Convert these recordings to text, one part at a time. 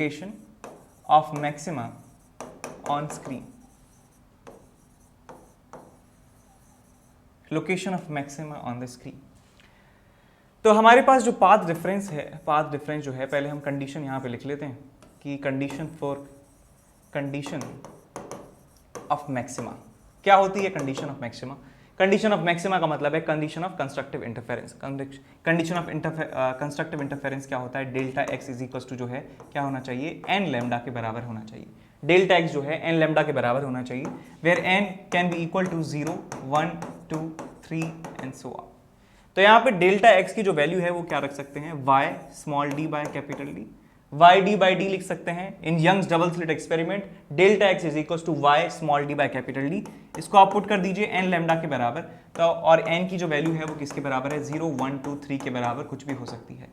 Location of maxima on screen, location of maxima on the screen. तो हमारे पास जो path difference है, path difference जो है, पहले हम कंडीशन यहाँ पे लिख लेते हैं कि कंडीशन ऑफ मैक्सिमा क्या होती है। Condition of maxima, condition of maxima का मतलब है condition of constructive interference. Condition of constructive interference क्या होता है, delta x is equal to जो है क्या होना चाहिए, एन लैम्डा के बराबर होना चाहिए। डेल्टा एक्स जो है एन लैम्डा के बराबर होना चाहिए, where n can be equal to 0, 1, 2, 3 and so on. तो यहाँ पे डेल्टा एक्स की जो वैल्यू है वो क्या रख सकते हैं, y small d by capital D, y d by d लिख सकते हैं। In Young's double slit experiment delta x is equal to y small d by capital D, इसको आप पुट कर दीजिए एन लैम्डा के बराबर। तो और एन की जो वैल्यू है वो किसके बराबर है, 0, 1, 2, 3 के बराबर कुछ भी हो सकती है।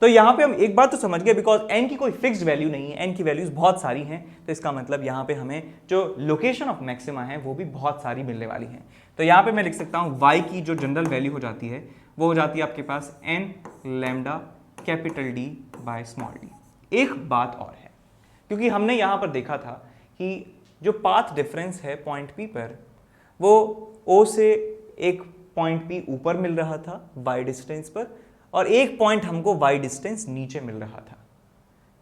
तो यहाँ पे हम एक बात तो समझ गए, बिकॉज एन की कोई फिक्स्ड वैल्यू नहीं है, एन की वैल्यूज बहुत सारी हैं, तो इसका मतलब यहाँ पे हमें जो लोकेशन ऑफ मैक्सिमा है वो भी बहुत सारी मिलने वाली हैं। तो यहाँ पे मैं लिख सकता हूँ y की जो जनरल वैल्यू हो जाती है वो हो जाती है आपके पास N lambda capital D by small D. एक बात और है, क्योंकि हमने यहाँ पर देखा था कि जो पाथ डिफरेंस है पॉइंट P पर, वो O से एक पॉइंट P ऊपर मिल रहा था y डिस्टेंस पर, और एक पॉइंट हमको y डिस्टेंस नीचे मिल रहा था।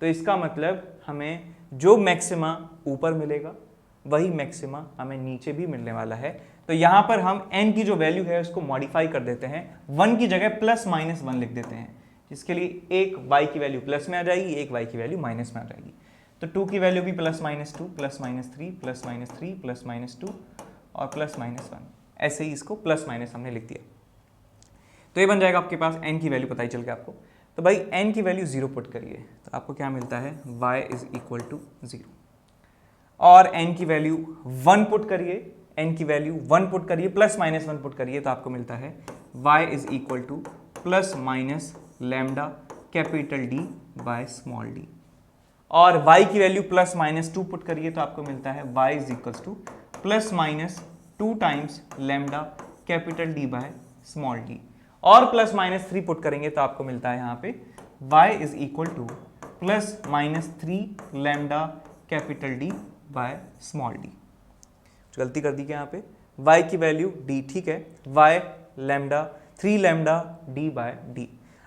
तो इसका मतलब हमें जो मैक्सिमा ऊपर मिलेगा वही मैक्सिमा हमें नीचे भी मिलने वाला है। तो यहाँ पर हम n की जो वैल्यू है उसको मॉडिफाई कर देते हैं, 1 की जगह +-1 लिख देते हैं, जिसके लिए एक y की वैल्यू प्लस में आ जाएगी, एक y की वैल्यू माइनस में आ जाएगी। तो 2 की वैल्यू भी +-2, +-3, +-3, +-2 और +-1, ऐसे ही इसको +- हमने लिख दिया। तो ये बन जाएगा आपके पास, n की वैल्यू पता ही चल गया आपको। तो भाई n की वैल्यू 0 पुट करिए तो आपको क्या मिलता है, y इज इक्वल टू 0। और n की वैल्यू 1 पुट करिए, n की वैल्यू 1 पुट करिए, +-1 पुट करिए तो आपको मिलता है y is equal to ± lambda capital D by small d। और y की वैल्यू +-2 पुट करिए तो आपको मिलता है y is equal to +-2 times lambda capital D by small d। और +-3 पुट करेंगे तो आपको मिलता है यहाँ पे y is equal to +-3 lambda capital D by small d। गलती कर दी क्या यहाँ पे, y की वैल्यू d, ठीक है, y lambda 3 lambda d by d।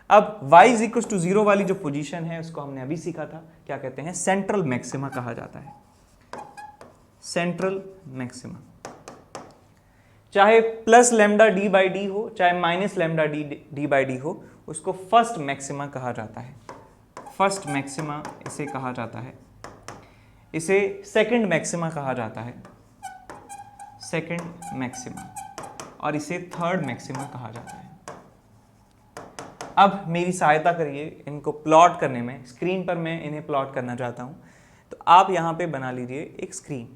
अब y इज इक्वल टू 0 वाली जो पोजीशन है उसको हमने अभी सीखा था, क्या कहते हैं, सेंट्रल मैक्सिमा कहा जाता है। सेंट्रल मैक्सिमा चाहे +λd बाई डी हो, चाहे -λd बाई डी हो, उसको फर्स्ट मैक्सिमा कहा जाता है। फर्स्ट मैक्सिमा इसे कहा जाता है, इसे सेकंड मैक्सिमा कहा जाता है, सेकंड मैक्सिमा, और इसे थर्ड मैक्सिमा कहा जाता है। अब मेरी सहायता करिए इनको प्लॉट करने में, स्क्रीन पर मैं इन्हें प्लॉट करना चाहता हूं। तो आप यहां पे बना लीजिए एक स्क्रीन,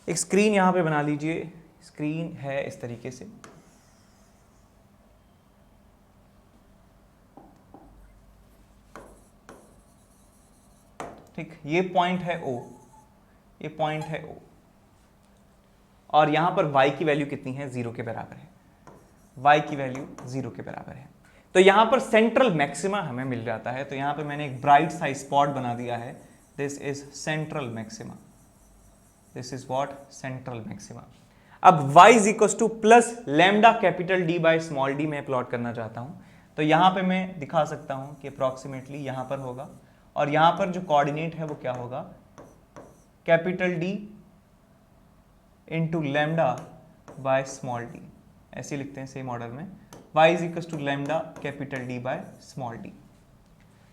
एक स्क्रीन यहां पे बना लीजिए। स्क्रीन है इस तरीके से, ठीक, ये पॉइंट है O, ये पॉइंट है O, और यहां पर y की वैल्यू कितनी है, 0 के बराबर है, y की वैल्यू 0 के बराबर है। तो यहां पर सेंट्रल मैक्सिमा हमें मिल जाता है। तो यहां पे मैंने एक ब्राइट सा स्पॉट बना दिया है, this is central maxima, this is what, central maxima. अब y is equal to +λ capital D by small d मैं प्लॉट करना चाहता हूं। तो यहां पे मैं दिखा सकता हूं कि अप्रॉक्सीमेटली यहां पर होगा, और यहां पर जो कोऑर्डिनेट है वो क्या होगा, capital D into lambda by small d, ऐसे लिखते हैं सेम ऑर्डर में, y is equal to lambda capital D by small d।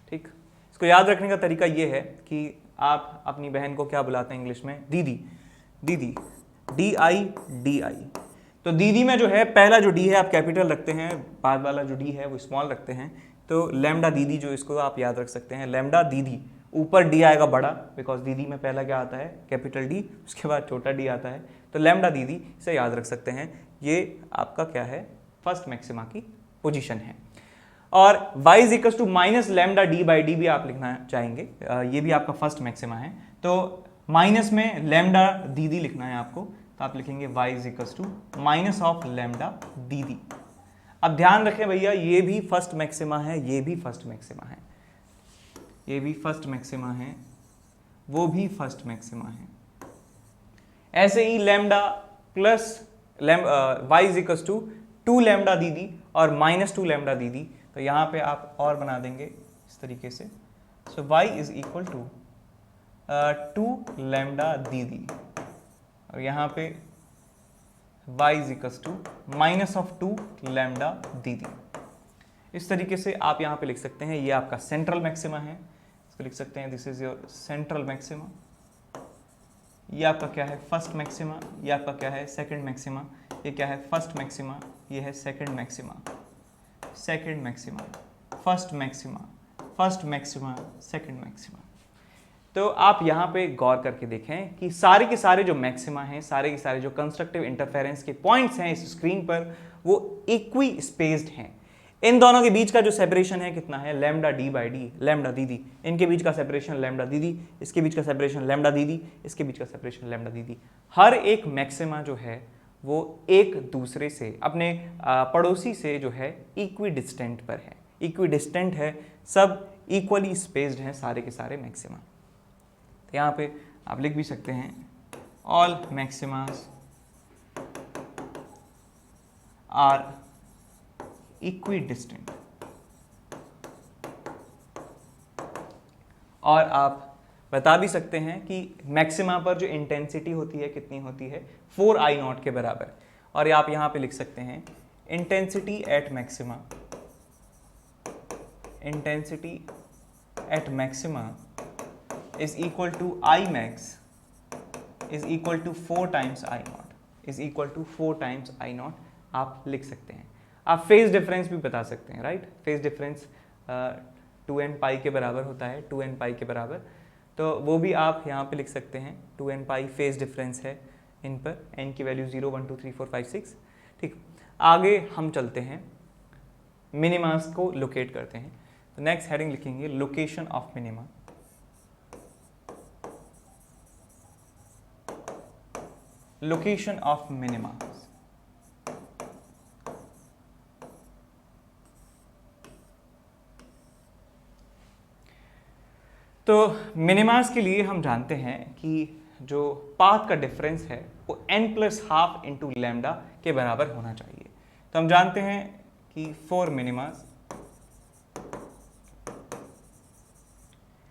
ठीक, इसको याद रखने का तरीका ये है कि आप अपनी बहन को क्या बुलाते हैं इंग्लिश में, दीदी, दीदी, DI। तो दीदी में जो है पहला जो D है आप कैपिटल रखते हैं, बाद वाला जो D है वो स्मॉल रखते हैं। तो लैम्डा दीदी जो, इसको आप याद रख सकते हैं, लैम्डा दीदी, ऊपर D आएगा बड़ा, बिकॉज दीदी में पहला क्या आता है, कैपिटल D, उसके बाद छोटा d आता है, तो लैम्डा दीदी, इसे याद रख सकते हैं। ये आपका क्या है, फर्स्ट मैक्सिमा की पोजीशन है। और y is equal to -λd by d भी आप लिखना चाहेंगे, ये भी आपका फर्स्ट मैक्सिमा है। तो माइनस में लैम्डा दीदी लिखना है आपको, तो आप लिखेंगे y इज इक्वल टू -λ दीदी। अब ध्यान रखें भैया, ये भी फर्स्ट मैक्सिमा है, ये भी फर्स्ट मैक्सिमा है। ये भी फर्स्ट मैक्सिमा है, वो भी फर्स्ट मैक्सिमा है। ऐसे ही lambda plus y is equal to 2 lambda D D और -2 लैम्डा दी दी, तो यहाँ पे आप और बना देंगे इस तरीके से। So y is equal to 2 lambda D D और यहाँ पे y is equal to -2 lambda D D. इस तरीके से आप यहाँ पे लिख सकते हैं, ये आपका सेंट्रल मैक्सिमा है, इसको लिख सकते हैं this is your central maxima. ये आपका क्या है, फर्स्ट मैक्सिमा, ये आपका क्या है, सेकंड मैक्सिमा, ये क्या है, फर्स्ट मैक्सिमा, ये है second maxima, second maxima, first maxima, first maxima, second maxima. तो आप यहाँ पे गौर करके देखें कि सारे के सारे जो मैक्सिमा हैं, सारे के सारे जो कंस्ट्रक्टिव इंटरफेरेंस के पॉइंट्स हैं इस स्क्रीन पर, वो इक्वी स्पेस्ड हैं। इन दोनों के बीच का जो सेपरेशन है कितना है, lambda D by D, lambda दीदी, इनके बीच का सेपरेशन लैम्डा दीदी, इसके बीच का सेपरेशन लैम्डा दीदी, इसके बीच का सेपरेशन लैम्डा दीदी। हर एक मैक्सिमा जो है वो एक दूसरे से, अपने पड़ोसी से जो है इक्वी डिस्टेंट पर है, इक्वी डिस्टेंट है, सब इक्वली स्पेस्ड हैं सारे के सारे मैक्सिमा। तो यहाँ पे आप लिख भी सकते हैं ऑल मैक्सिमास आर इक्विडिस्टेंट। और आप बता भी सकते हैं कि मैक्सिमा पर जो इंटेंसिटी होती है कितनी होती है, 4I0 के बराबर। और आप यहां पे लिख सकते हैं intensity at maxima, intensity at maxima is equal to I max is equal to 4 times I0, is equal to 4 times I0 आप लिख सकते हैं। आप फेज डिफरेंस भी बता सकते हैं, राइट। फेज डिफरेंस 2n पाई के बराबर होता है, 2n पाई के बराबर, तो वो भी आप यहाँ पे लिख सकते हैं। 2n पाई फेज डिफरेंस है इन पर, n की वैल्यू 0 1 2 3 4 5 6। ठीक, आगे हम चलते हैं, मिनिमास को लोकेट करते हैं। तो नेक्स्ट हेडिंग लिखेंगे location of minima. Location of minima. तो मिनिमास के लिए हम जानते हैं कि जो पाथ का डिफरेंस है वो n+12 इंटू लैम्डा के बराबर होना चाहिए। तो हम जानते हैं कि फॉर मिनिमास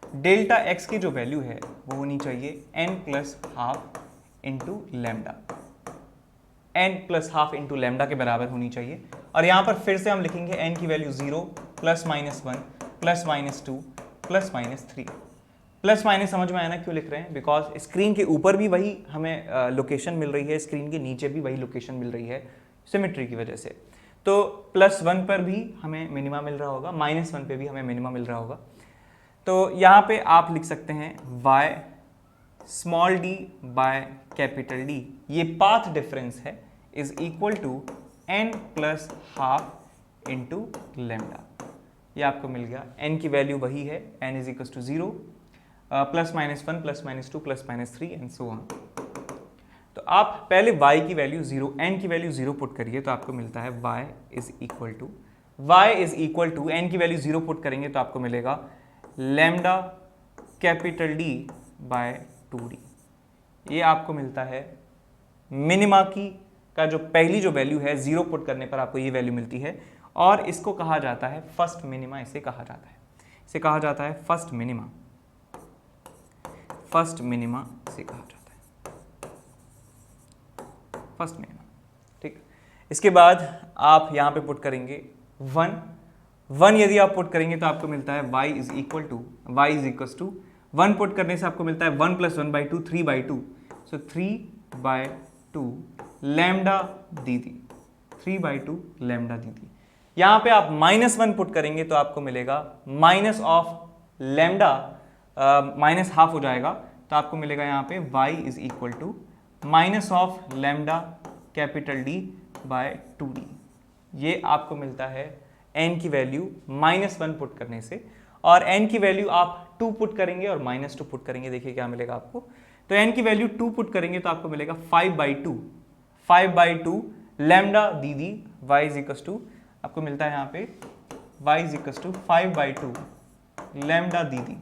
डेल्टा x की जो वैल्यू है वो होनी चाहिए n+12 into lambda, n+12 into lambda के बराबर होनी चाहिए। और यहाँ पर फिर से हम लिखेंगे n की वैल्यू 0 +-1 +-2 +-3। प्लस माइनस समझ में आया ना क्यों लिख रहे हैं, बिकॉज स्क्रीन के ऊपर भी वही हमें लोकेशन मिल रही है, स्क्रीन के नीचे भी वही लोकेशन मिल रही है, सिमेट्री की वजह से। तो +1 पर भी हमें मिनिमा मिल रहा होगा, -1 पे भी हमें मिनिमा मिल रहा होगा। तो यहाँ पे आप लिख सकते हैं y small d by capital D, ये पाथ डिफरेंस है, is equal to n+12 into lambda. ये आपको मिल गया, n की वैल्यू वही है, n is equal to 0 +-1 +-2 +-3 and so on. तो आप पहले y की वैल्यू 0, n की वैल्यू 0 पुट करिए तो आपको मिलता है y is equal to n की वैल्यू 0 पुट करेंगे तो आपको मिलेगा lambda capital D by 2D। ये आपको मिलता है मिनिमा की का जो पहली जो वैल्यू है 0 पुट करने पर आपको ये वैल्यू मिलती है, और इसको कहा जाता है फर्स्ट मिनिमा, इसे कहा जाता है, इसे कहा जाता है फर्स्ट मिनिमा, फर्स्ट मिनिमा से कहा जाता है फर्स्ट मिनिमा। ठीक, इसके बाद आप यहाँ पे पुट करेंगे 1 यदि आप पुट करेंगे तो आपको मिलता है y is equal to 1 put करने से आपको मिलता है 1 + 1/2 3/2, सो 3/2 लैम्डा दीदी, 3/2 लैम्डा दीदी। यहाँ पे आप -1 पुट करेंगे तो आपको मिलेगा माइनस ऑफ लैम्डा, -12 हो जाएगा, तो आपको मिलेगा यहाँ पे y is equal to minus of lambda capital D by 2D। ये आपको मिलता है n की वैल्यू -1 पुट करने से, और n की वैल्यू आप 2 पुट करेंगे और -2 पुट करेंगे, देखिए क्या मिलेगा आपको। तो n की वैल्यू 2 पुट करेंगे तो आपको मिलेगा 5/2 लैम्डा दीदी, y इज इक्वल टू आपको मिलता है यहाँ पे y is equal to 5/2 lambda D d.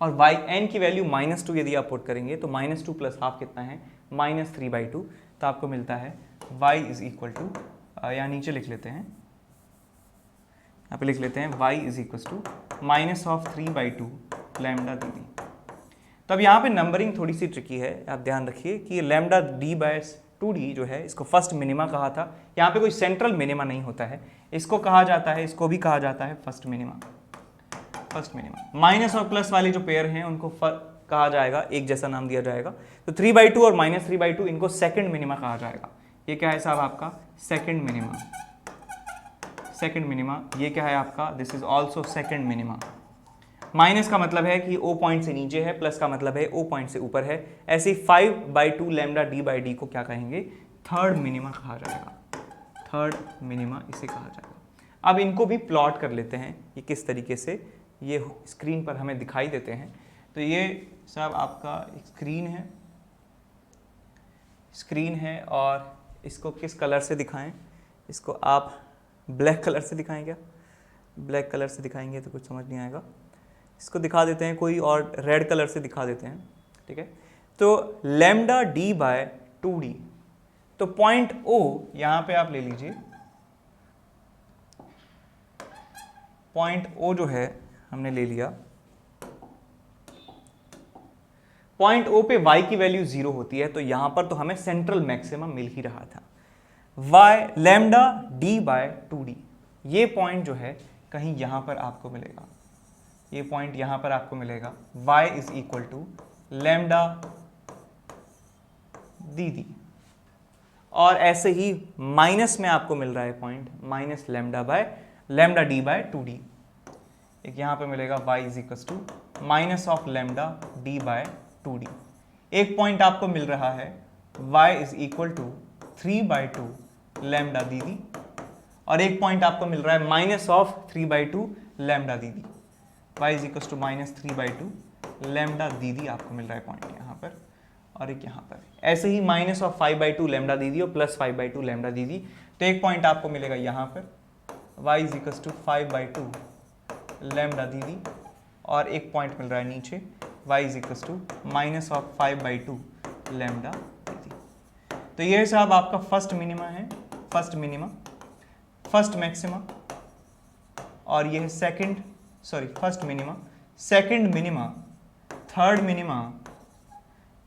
और वाई एन की वैल्यू -2 यदि आप पुट करेंगे तो -2 + ½ कितना है, -3/2। तो आपको मिलता है y इज इक्वल टू, यहाँ नीचे लिख लेते हैं, यहाँ पे लिख लेते हैं y is equal to -3/2 lambda dd। तो अब यहाँ पे नंबरिंग थोड़ी सी ट्रिकी है, आप ध्यान रखिए कि लैम्डा d/2d जो है इसको फर्स्ट मिनिमा कहा था। यहाँ पे कोई सेंट्रल मिनिमा नहीं होता है, इसको कहा जाता है, इसको भी कहा जाता है first minima. First minima minus और प्लस वाले जो पेयर हैं उनको कहा जाएगा, एक जैसा नाम दिया जाएगा। तो 3/2 और -3/2 इनको सेकंड मिनिमा कहा जाएगा। ये क्या है साहब आपका सेकंड मिनिमा। सेकंड मिनिमा ये क्या है आपका, this is also second minima. Minus का मतलब है कि O पॉइंट से नीचे है, प्लस का मतलब है O पॉइंट से ऊपर है। ऐसे 5/2 लैम्डा d/d को क्या कहेंगे, थर्ड मिनिमा कहा जाएगा। थर्ड मिनिमा इसे कहा जाएगा। अब इनको भी प्लॉट कर लेते हैं, ये किस तरीके से ये स्क्रीन पर हमें दिखाई देते हैं। तो ये सब आपका स्क्रीन है और इसको किस कलर से दिखाएं, इसको आप ब्लैक कलर से दिखाएं क्या, ब्लैक कलर से दिखाएंगे तो कुछ समझ नहीं आएगा, इसको दिखा देते हैं कोई और रेड कलर से दिखा देते हैं, ठीक है। तो लैम्डा d/2d, तो पॉइंट O यहाँ पे आप ले लीजिए, पॉइंट O जो है हमने ले लिया, पॉइंट O पे y की वैल्यू 0 होती है, तो यहां पर तो हमें सेंट्रल मैक्सिमम मिल ही रहा था। y लैम्डा d/2d, ये पॉइंट जो है कहीं यहां पर आपको मिलेगा, ये पॉइंट यहां पर आपको मिलेगा, y is equal to lambda dd। और ऐसे ही माइनस में आपको मिल रहा है पॉइंट माइनस लैम्डा d/2d, एक यहां पे मिलेगा y is equal to minus of lambda d/2d। एक पॉइंट आपको मिल रहा है y is equal to 3/2 lambda dd, और एक पॉइंट आपको मिल रहा है minus of 3/2 lambda dd। y is equal to -3/2 lambda dd आपको मिल रहा है पॉइंट यहाँ पर, और एक यहाँ पर। ऐसे ही माइनस ऑफ 5/2 लैम्डा dd और प्लस 5/2 लैम्डा dd। तो एक पॉइंट आपको मिलेगा यहाँ पर y is equal to 5/2 lambda dd, और एक पॉइंट मिल रहा है नीचे y is equal to minus of 5/2 lambda dd। तो ये साहब आपका फर्स्ट मिनिमा है, फर्स्ट मिनिमा, फर्स्ट मैक्सिमा, और ये है first minima, second minima, third minima,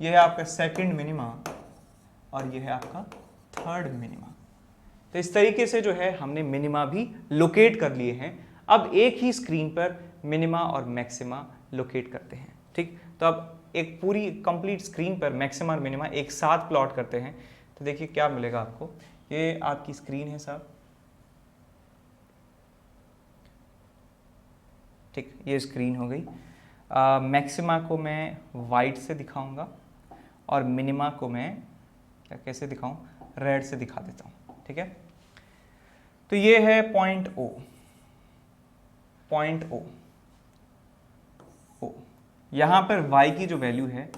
ये है आपका सेकंड मिनिमा, और ये है आपका थर्ड मिनिमा। तो इस तरीके से जो है हमने मिनिमा भी लोकेट कर लिए हैं। अब एक ही स्क्रीन पर मिनिमा और मैक्सिमा लोकेट करते हैं, ठीक। तो अब एक पूरी कंप्लीट स्क्रीन पर मैक्सिमा और मिनिमा एक साथ प्लॉट करते हैं, तो देखिए क्या मिलेगा आपको। ये आपकी स्क्रीन है साहब, ठीक, ये स्क्रीन हो गई। मैक्सिमा को मैं वाइट से दिखाऊंगा और मिनिमा को मैं कैसे दिखाऊं, रेड से दिखा देता हूं, ठीक है। तो ये है पॉइंट O, पॉइंट O, यहां पर y की जो वैल्यू है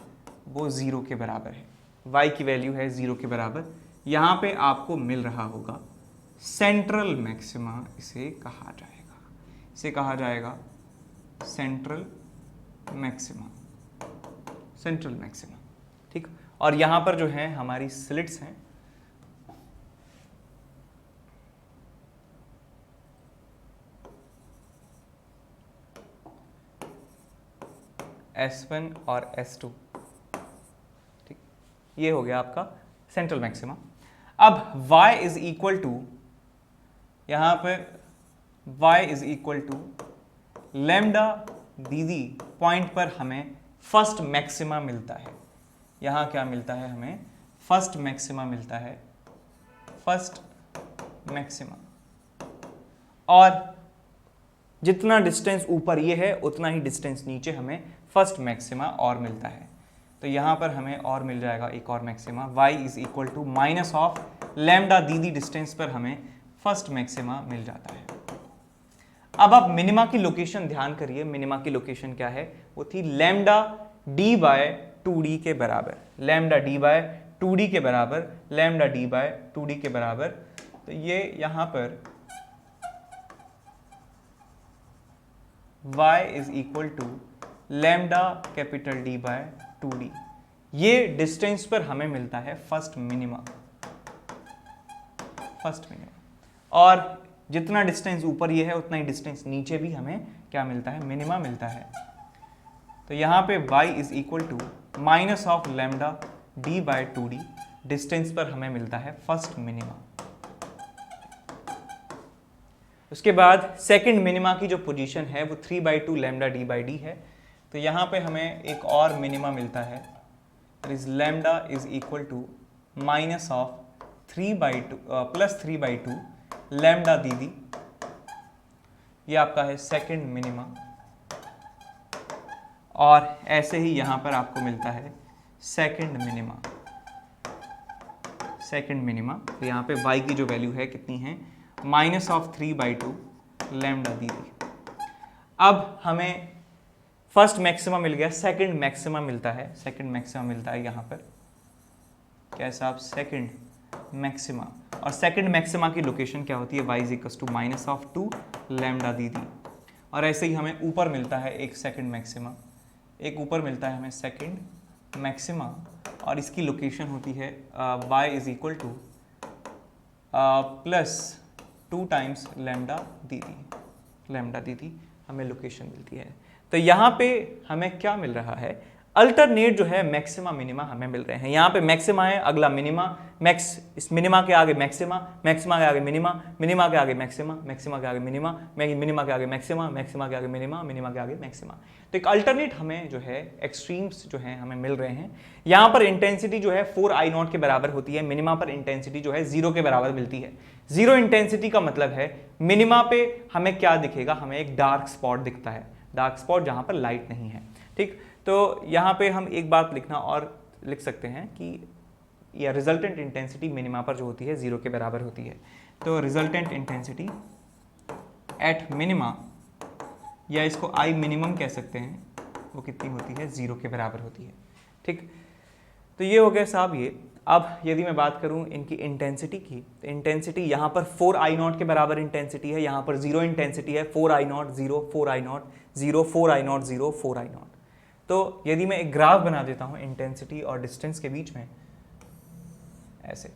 वो 0 के बराबर है, y की वैल्यू है 0 के बराबर। यहां पे आपको मिल रहा होगा सेंट्रल मैक्सिमा, इसे कहा जाएगा, इसे कहा जाएगा सेंट्रल मैक्सिमा, सेंट्रल मैक्सिमा, ठीक। और यहां पर जो है हमारी स्लिट्स हैं, S1 और S2, ठीक, ये हो गया आपका सेंट्रल मैक्सिमा। अब y इज इक्वल टू, यहां पर y is equal to lambda dd, point पर हमें फर्स्ट मैक्सिमा मिलता है। यहां क्या मिलता है हमें, फर्स्ट मैक्सिमा मिलता है, फर्स्ट मैक्सिमा, और जितना डिस्टेंस ऊपर ये है उतना ही डिस्टेंस नीचे हमें फर्स्ट मैक्सिमा और मिलता है। तो यहां पर हमें और मिल जाएगा एक और maxima, y is equal to minus of lambda dd, distance पर हमें फर्स्ट मैक्सिमा मिल जाता है। अब आप मिनिमा की लोकेशन ध्यान करिए, मिनिमा की लोकेशन क्या है, वो थी लैम्डा d/2d के बराबर, लैम्डा d/2d के बराबर, लैम्डा d/2d के बराबर। तो ये यहां पर y is equal to lambda capital D by 2d। ये डिस्टेंस पर हमें मिलता है फर्स्ट मिनिमा, और जितना डिस्टेंस ऊपर ये है उतना ही डिस्टेंस नीचे भी हमें क्या मिलता है, मिनिमा मिलता है। तो यहाँ पे y is equal to minus of lambda D by 2d, distance पर हमें मिलता है फर्स्ट मिनिमा। उसके बाद सेकंड मिनिमा की जो पोजीशन है वो 3/2 लैम्डा डी बाई डी है। तो यहाँ पे हमें एक और मिनिमा मिलता है, is lambda is equal to minus of 3/2 plus 3/2 lambda D D. ये आपका है सेकंड मिनिमा, और ऐसे ही यहाँ पर आपको मिलता है सेकंड मिनिमा। तो यहाँ पे y की जो वैल्यू है कितनी है, माइनस ऑफ 3/2 लैम्डा दी दी। अब हमें फर्स्ट मैक्सिमा मिल गया, सेकंड मैक्सिमा मिलता है यहाँ पर कैसा, आप सेकंड मैक्सिमा, और सेकंड मैक्सिमा की लोकेशन क्या होती है, y is equal to minus of 2 lambda D D. और ऐसे ही हमें ऊपर मिलता है एक सेकंड मैक्सिमा, हमें सेकंड मैक्सिमा, और इसकी लोकेशन होती है y is equal to plus 2 times lambda D D, हमें लोकेशन मिलती है। तो यहाँ पे हमें क्या मिल रहा है, अल्टरनेट जो है मैक्सिमा मिनिमा हमें मिल रहे हैं। यहाँ पे मैक्सिमा है, अगला मिनिमा, इस मिनिमा के आगे मैक्सिमा, मैक्सिमा के आगे मिनिमा, मिनिमा के आगे मैक्सिमा, मैक्सिमा के आगे मिनिमा, मिनिमा के आगे मैक्सिमा, मैक्सिमा के आगे मिनिमा, मिनिमा के आगे मैक्सिमा। तो एक अल्टरनेट हमें जो है एक्सट्रीम्स जो है हमें मिल रहे हैं। यहाँ पर इंटेंसिटी जो है 4I0 के बराबर होती है, मिनिमा पर इंटेंसिटी जो है 0 के बराबर मिलती है। 0 इंटेंसिटी का मतलब है मिनिमा पे हमें क्या दिखेगा, हमें एक डार्क स्पॉट दिखता है, डार्क स्पॉट जहाँ पर लाइट नहीं है। ठीक, तो यहाँ पे हम एक बात लिखना और लिख सकते हैं कि या रिजल्टेंट इंटेंसिटी मिनिमा पर जो होती है 0 के बराबर होती है। तो रिजल्टेंट इंटेंसिटी एट मिनिमा, या इसको आई मिनिमम कह सकते हैं, वो कितनी होती है, 0 के बराबर होती है। ठीक, तो ये हो गया साहब ये। अब यदि मैं बात करूं इनकी इंटेंसिटी की, तो इंटेंसिटी यहाँ पर 4I0 के बराबर इंटेंसिटी है, यहाँ पर 0 इंटेंसिटी है, 4I0 0 4I0 0 4I0 0 4I0। तो यदि मैं एक ग्राफ बना देता हूं इंटेंसिटी और डिस्टेंस के बीच में, ऐसे,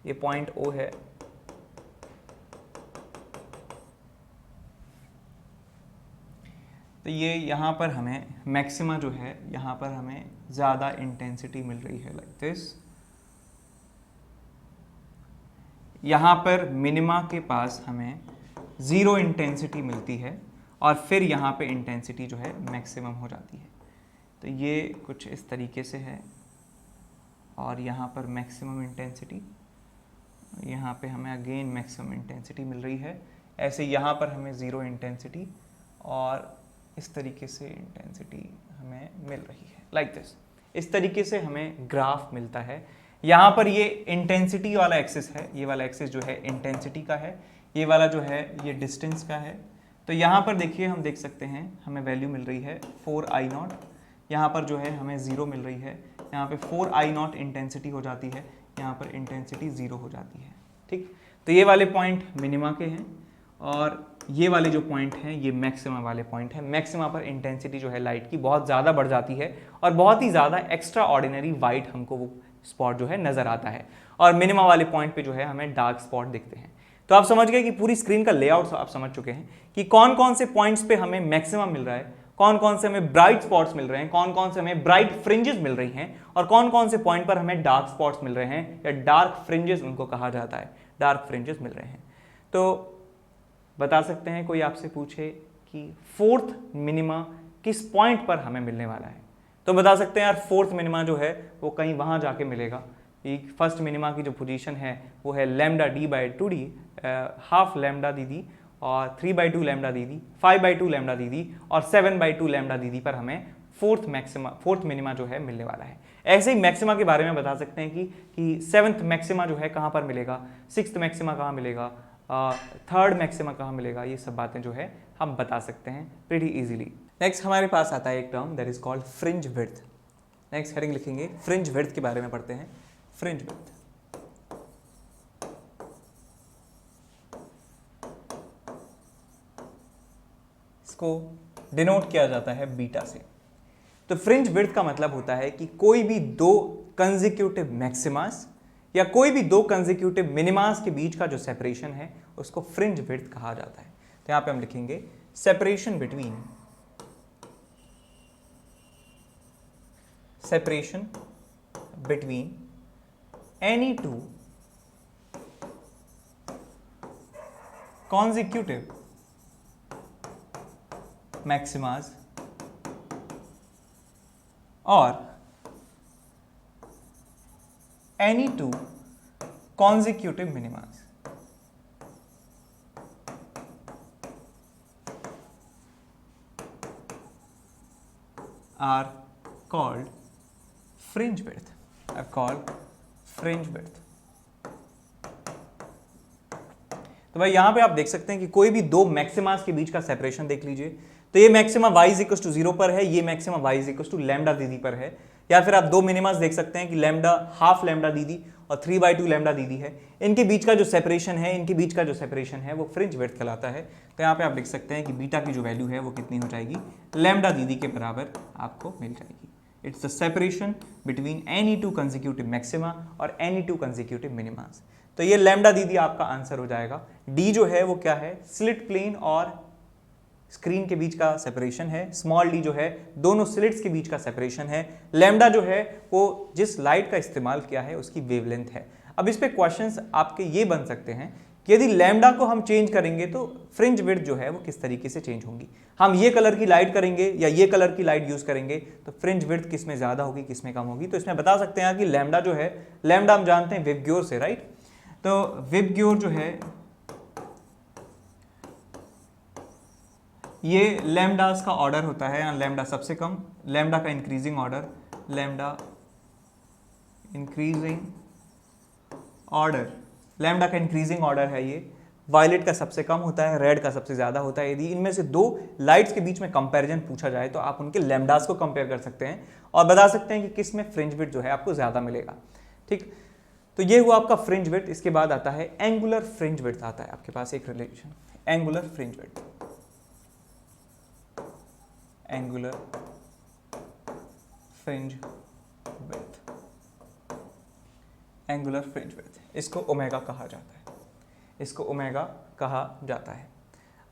ये पॉइंट O है, तो ये यहाँ पर हमें मैक्सिमा जो है, यहाँ पर हमें ज़्यादा इंटेंसिटी मिल रही है, लाइक दिस। यहाँ पर मिनिमा के पास हमें 0 इंटेंसिटी मिलती है, और फिर यहाँ पे इंटेंसिटी जो है मैक्सिमम हो जाती है। तो ये कुछ इस तरीके से है, और यहाँ पर मैक्सिमम इंटेंसिटी, यहाँ पे हमें अगेन मैक्सिमम इंटेंसिटी मिल रही है। ऐसे यहाँ पर हमें 0 इंटेंसिटी और इस तरीके से इंटेंसिटी हमें मिल रही है, लाइक दिस। इस तरीके से हमें ग्राफ मिलता है। यहाँ पर ये इंटेंसिटी वाला एक्सिस है, ये वाला एक्सिस जो है इंटेंसिटी का है, ये वाला जो है ये डिस्टेंस का है। तो यहाँ पर देखिए, हम देख सकते हैं हमें वैल्यू मिल रही है 4I0, यहाँ पर जो है हमें 0 मिल रही है, यहाँ पे 4I0 इंटेंसिटी हो जाती है, यहाँ पर इंटेंसिटी 0 हो जाती है। ठीक, तो ये वाले पॉइंट मिनिमा के हैं, और ये वाले जो पॉइंट हैं ये मैक्सिमा वाले पॉइंट हैं। मैक्सिमा पर इंटेंसिटी जो है लाइट की बहुत ज़्यादा बढ़ जाती है, और बहुत ही ज़्यादा एक्स्ट्रा ऑर्डिनरी वाइट हमको वो स्पॉट जो है नज़र आता है, और मिनिमा वाले पॉइंट पे जो है हमें डार्क स्पॉट दिखते हैं। तो आप समझ गए कि पूरी स्क्रीन का लेआउट आप समझ चुके हैं कि कौन कौन से पॉइंट्स पे हमें मैक्सिमम मिल रहा है, कौन कौन से हमें ब्राइट स्पॉट्स मिल रहे हैं, कौन कौन से हमें ब्राइट फ्रिंजेस मिल रही हैं, और कौन कौन से पॉइंट पर हमें डार्क स्पॉट्स मिल रहे हैं, या डार्क फ्रिंजेस उनको कहा जाता है, डार्क फ्रिंजेस मिल रहे हैं। तो बता सकते हैं, कोई आपसे पूछे कि फोर्थ मिनिमा किस पॉइंट पर हमें मिलने वाला है, तो बता सकते हैं यार फोर्थ मिनिमा जो है वो कहीं वहाँ जाके मिलेगा। फर्स्ट मिनिमा की जो पोजीशन है वो है lambda D by 2d, half lambda D D, और 3/2 लैम्डा दी दी, 5/2 लैम्डा दी दी, और 7/2 लैम्डा दी दी पर हमें फोर्थ मिनिमा जो है मिलने वाला है। ऐसे ही मैक्सिमा के बारे में बता सकते हैं कि 7th मैक्सिमा जो है कहाँ पर मिलेगा, 6th मैक्सिमा कहाँ मिलेगा, 3rd मैक्सिमा कहाँ मिलेगा, ये सब बातें जो है हम बता सकते हैं प्रीटी इजीली। नेक्स्ट हमारे पास आता है एक term that is called fringe width. Next heading लिखेंगे फ्रिंज विड्थ के बारे में पढ़ते हैं। फ्रिंज विड्थ, इसको डिनोट किया जाता है बीटा से। तो फ्रिंज विड्थ का मतलब होता है कि कोई भी दो कंसेक्यूटिव मैक्सिमास या कोई भी दो कंसेक्यूटिव मिनिमास के बीच का जो सेपरेशन है उसको फ्रिंज विड्थ कहा जाता है। तो यहां पे हम लिखेंगे separation between any two consecutive maximas or any two consecutive minimas are called fringe width. तो भाई यहां पे आप देख सकते हैं कि कोई भी दो मैक्सिमास के बीच का सेपरेशन देख लीजिए। तो ये मैक्सिमा y इक्वल टू 0 पर है, ये maxima y equal to lambda D d पर है। या फिर आप दो मिनिमास देख सकते हैं कि लैम्डा हाफ लैम्डा दीदी और 3/2 लैम्डा दीदी है। इनके बीच का जो सेपरेशन है वो फ्रिंज विड्थ कहलाता है। तो यहाँ पे आप देख सकते हैं कि बीटा की जो वैल्यू है वो कितनी हो जाएगी, लैम्डा दीदी के बराबर आपको मिल जाएगी। It's the separation between any two consecutive maxima और एनी टू कंसेक्यूटिव मिनिमास। तो ये लैम्डा दीदी आपका आंसर हो जाएगा। डी जो है वो क्या है, स्लिट प्लेन और स्क्रीन के बीच का सेपरेशन है। स्मॉल डी जो है दोनों स्लिट्स के बीच का सेपरेशन है। लैम्डा जो है वो जिस लाइट का इस्तेमाल किया है उसकी वेवलेंथ है। अब इस पे क्वेश्चंस आपके ये बन सकते हैं कि यदि लैम्डा को हम चेंज करेंगे तो फ्रिंज विड्थ जो है वो किस तरीके से चेंज होंगी। हम ये कलर की लाइट करेंगे या ये कलर की लाइट यूज करेंगे तो फ्रिंज विड्थ किस में ज्यादा होगी, किस में कम होगी। तो इसमें बता सकते हैं कि लैम्डा जो है, लैम्डा हम जानते हैं विबग्योर से, राइट। तो विबग्योर जो है ये लैम्डास का ऑर्डर होता है, लैम्डा सबसे कम, लैम्डा का increasing order, lambda increasing order है ये। वायलेट का सबसे कम होता है, रेड का सबसे ज्यादा होता है। यदि इनमें से दो लाइट्स के बीच में कंपैरिजन पूछा जाए तो आप उनके लैम्डास को कंपेयर कर सकते हैं और बता सकते हैं कि किस में फ्रिंज विड्थ जो है आपको ज्यादा मिलेगा, ठीक। तो ये हुआ आपका फ्रिंज विड्थ। इसके बाद आता है एंगुलर फ्रिंज विड्थ, आता है आपके पास एक relation, angular fringe width. Angular fringe width, इसको ओमेगा कहा जाता है,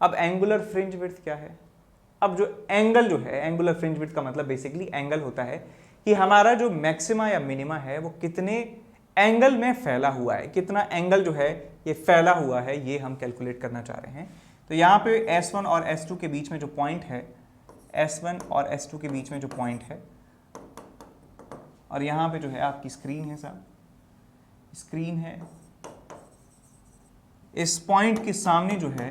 अब एंगुलर फ्रिंज विड्थ क्या है। अब जो एंगल जो है, एंगुलर फ्रिंज विड्थ का मतलब बेसिकली एंगल होता है कि हमारा जो मैक्सिमा या मिनिमा है वो कितने एंगल में फैला हुआ है, कितना एंगल जो है ये फैला हुआ है, ये हम कैलकुलेट करना चाह रहे हैं। तो यहाँ पे S1 और S2 के बीच में जो पॉइंट है, S1 और S2 के बीच में जो पॉइंट है, और यहाँ पे जो है आपकी स्क्रीन है साहब, स्क्रीन है। इस पॉइंट के सामने जो है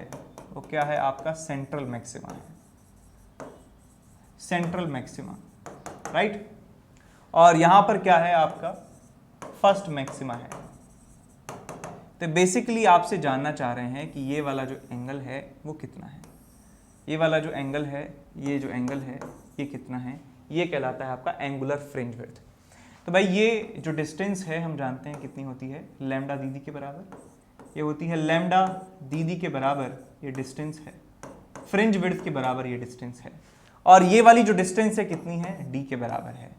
वो क्या है, आपका सेंट्रल मैक्सिमा है, सेंट्रल मैक्सिमा, राइट। और यहां पर क्या है, आपका फर्स्ट मैक्सिमा है। तो बेसिकली आपसे जानना चाह रहे हैं कि ये वाला जो एंगल है वो कितना है, ये वाला जो एंगल है, ये जो एंगल है ये कितना है, ये कहलाता है आपका एंगुलर फ्रिंज विड्थ। तो भाई ये जो डिस्टेंस है हम जानते हैं कितनी होती है, लैम्डा दीदी के बराबर, ये होती है लैम्डा दीदी के बराबर, ये डिस्टेंस है, फ्रिंज विड्थ के बराबर ये डिस्टेंस है। और ये वाली जो डिस्टेंस है कितनी है, डी के बराबर है।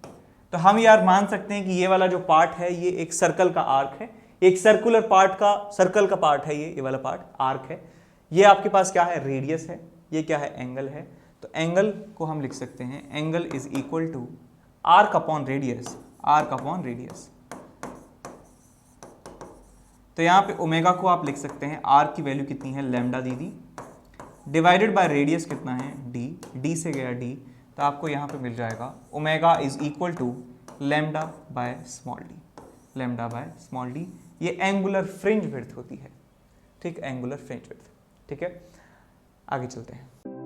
तो हम यार मान सकते हैं कि ये वाला जो पार्ट है ये एक सर्कल का आर्क है, एक सर्कुलर पार्ट का, सर्कल का पार्ट है ये वाला पार्ट आर्क है। ये आपके पास क्या है, रेडियस है, ये क्या है, एंगल है। तो एंगल को हम लिख सकते हैं, angle is equal to arc upon radius, arc upon radius. तो यहाँ पे ओमेगा को आप लिख सकते हैं, आर्क की वैल्यू कितनी है, लैम्डा दीदी, डिवाइडेड बाय रेडियस कितना है, डी, डी से गया डी, तो आपको यहाँ पे मिल जाएगा omega is equal to lambda by small d, lambda by small d. ये एंगुलर फ्रिंज विड्थ होती है, ठीक, एंगुलर फ्रिंज विड्थ, ठीक है। आगे चलते हैं।